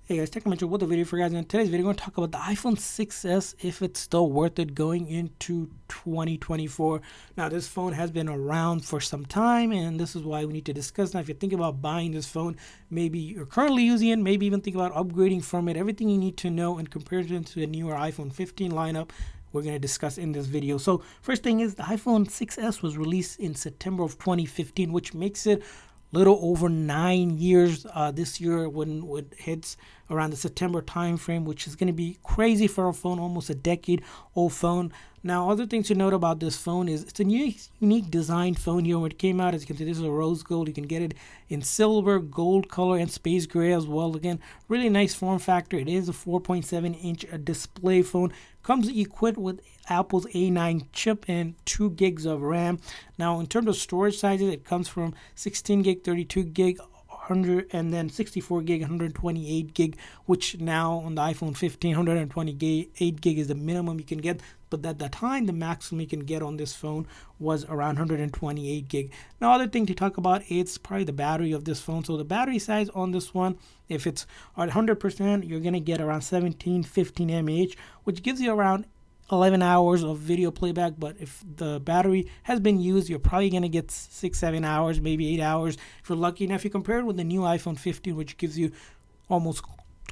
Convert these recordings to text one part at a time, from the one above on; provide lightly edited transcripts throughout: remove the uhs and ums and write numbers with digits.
Hey guys, Tech Mentor with the video for you guys. In today's video, we're going to talk about the iPhone 6s, if it's still worth it going into 2024. Now, this phone has been around for some time, and this is why we need to discuss. Now, if you think about buying this phone, maybe you're currently using it, maybe even think about upgrading from it, everything you need to know in comparison to the newer iPhone 15 lineup, we're going to discuss in this video. So, first thing is the iPhone 6s was released in September of 2015, which makes it little over 9 years this year when it hits around the September time frame, which is going to be crazy for a phone, almost a decade old phone. Now, other things to note about this phone is it's a unique design phone here. When it came out, as you can see, this is a rose gold. You can get it in silver, gold color, and space gray as well. Again, really nice form factor. It is a 4.7-inch display phone. Comes equipped with Apple's A9 chip and 2 gigs of RAM. Now, in terms of storage sizes, it comes from 16 gig, 32 gig, 100, and then 64 gig, 128 gig, which now on the iPhone 15, 128 gig is the minimum you can get. But at the time, the maximum you can get on this phone was around 128 gig. Now, other thing to talk about, it's probably the battery of this phone. So the battery size on this one, if it's at 100%, you're going to get around 1715 mAh, which gives you around 11 hours of video playback. But if the battery has been used, you're probably going to get 6-7 hours, maybe 8 hours if you're lucky. Now, if you compare it with the new iPhone 15, which gives you almost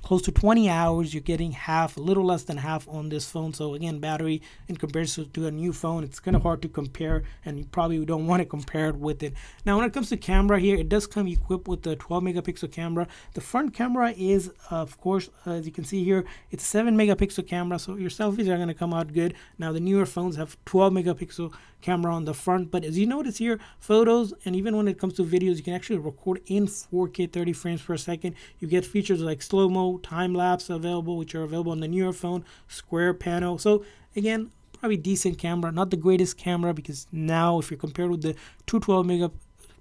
close to 20 hours, you're getting half, a little less than half on this phone. So again, battery in comparison to a new phone, it's kind of hard to compare, and you probably don't want to compare it with it. Now, when it comes to camera here, it does come equipped with the 12 megapixel camera. The front camera is, of course, as you can see here, it's a 7 megapixel camera, so your selfies are going to come out good. Now, the newer phones have 12 megapixel camera on the front, but as you notice here, photos and even when it comes to videos, you can actually record in 4K 30 frames per second. You get features like slow-mo, time-lapse available, which are available on the newer phone, square panel. So again, probably decent camera, not the greatest camera, because now if you're compared with the 212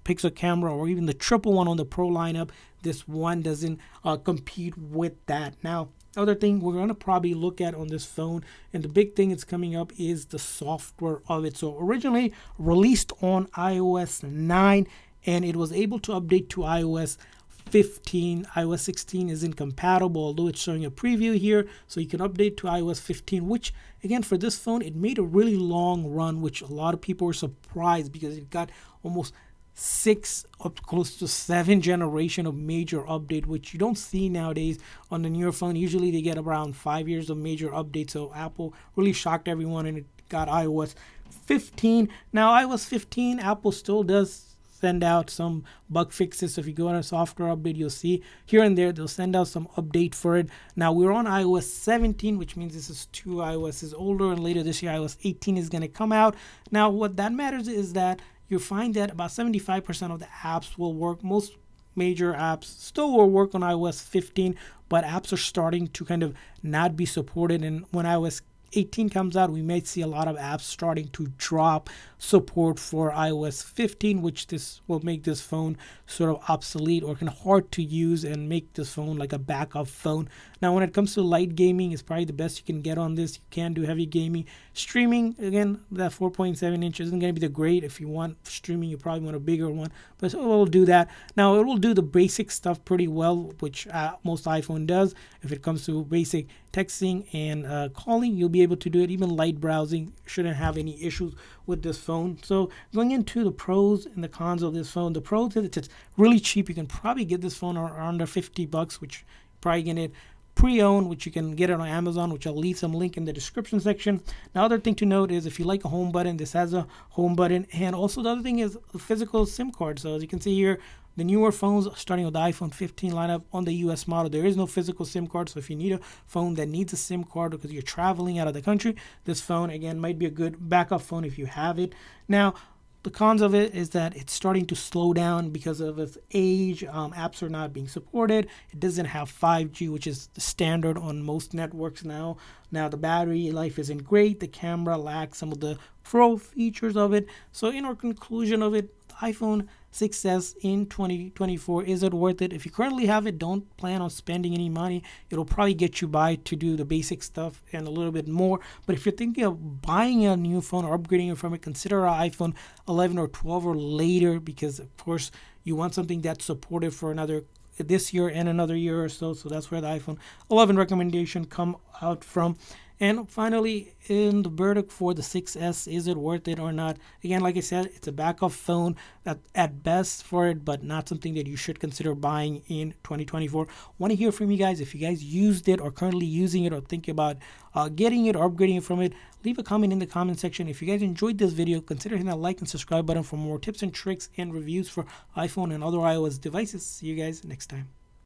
megapixel camera or even the triple one on the Pro lineup, this one doesn't compete with that. Now, other thing we're going to probably look at on this phone, and the big thing that's coming up, is the software of it. So originally released on iOS 9, and it was able to update to iOS 15. iOS 16 isn't compatible, although it's showing a preview here, so you can update to iOS 15, which again, for this phone, it made a really long run, which a lot of people were surprised because it got almost 6 up close to 7 generation of major update, which you don't see nowadays on the newer phone. Usually they get around 5 years of major updates. So Apple really shocked everyone, and it got iOS 15. Now, iOS 15, Apple still does send out some bug fixes. So if you go on a software update, you'll see here and there they'll send out some update for it. Now, we're on iOS 17, which means this is 2 iOS's older, and later this year iOS 18 is going to come out. Now, what that matters is that you'll find that about 75% of the apps will work. Most major apps still will work on iOS 15, but apps are starting to kind of not be supported. And when iOS 18 comes out, we may see a lot of apps starting to drop support for iOS 15, which this will make this phone sort of obsolete or kind of hard to use and make this phone like a backup phone. Now, when it comes to light gaming, it's probably the best you can get on this. You can do heavy gaming. Streaming, again, that 4.7 inch isn't going to be the great. If you want streaming, you probably want a bigger one, but it will do that. Now, it will do the basic stuff pretty well, which most iPhone does. If it comes to basic texting and calling, you'll be able to do it. Even light browsing shouldn't have any issues with this phone. So going into the pros and the cons of this phone, the pros is it's really cheap. You can probably get this phone under $50, which you're probably going to pre-owned, which you can get it on Amazon, which I'll leave some link in the description section. Now, other thing to note is if you like a home button, this has a home button. And also the other thing is a physical SIM card. So as you can see here, the newer phones, starting with the iPhone 15 lineup on the US model, there is no physical SIM card. So if you need a phone that needs a SIM card because you're traveling out of the country, this phone, again, might be a good backup phone if you have it. Now, the cons of it is that it's starting to slow down because of its age. Apps are not being supported. It doesn't have 5G, which is the standard on most networks now. Now, the battery life isn't great. The camera lacks some of the pro features of it. So in our conclusion of it, the iPhone 6s in 2024, is it worth it? If you currently have it, don't plan on spending any money. It'll probably get you by to do the basic stuff and a little bit more. But if you're thinking of buying a new phone or upgrading it from it, consider an iPhone 11 or 12 or later, because of course you want something that's supported for another this year and another year or so. So that's where the iPhone 11 recommendation come out from. And finally, in the verdict for the 6S, is it worth it or not? Again, like I said, it's a backup phone that at best for it, but not something that you should consider buying in 2024. Want to hear from you guys. If you guys used it or currently using it or think about getting it or upgrading it from it, leave a comment in the comment section. If you guys enjoyed this video, consider hitting that like and subscribe button for more tips and tricks and reviews for iPhone and other iOS devices. See you guys next time.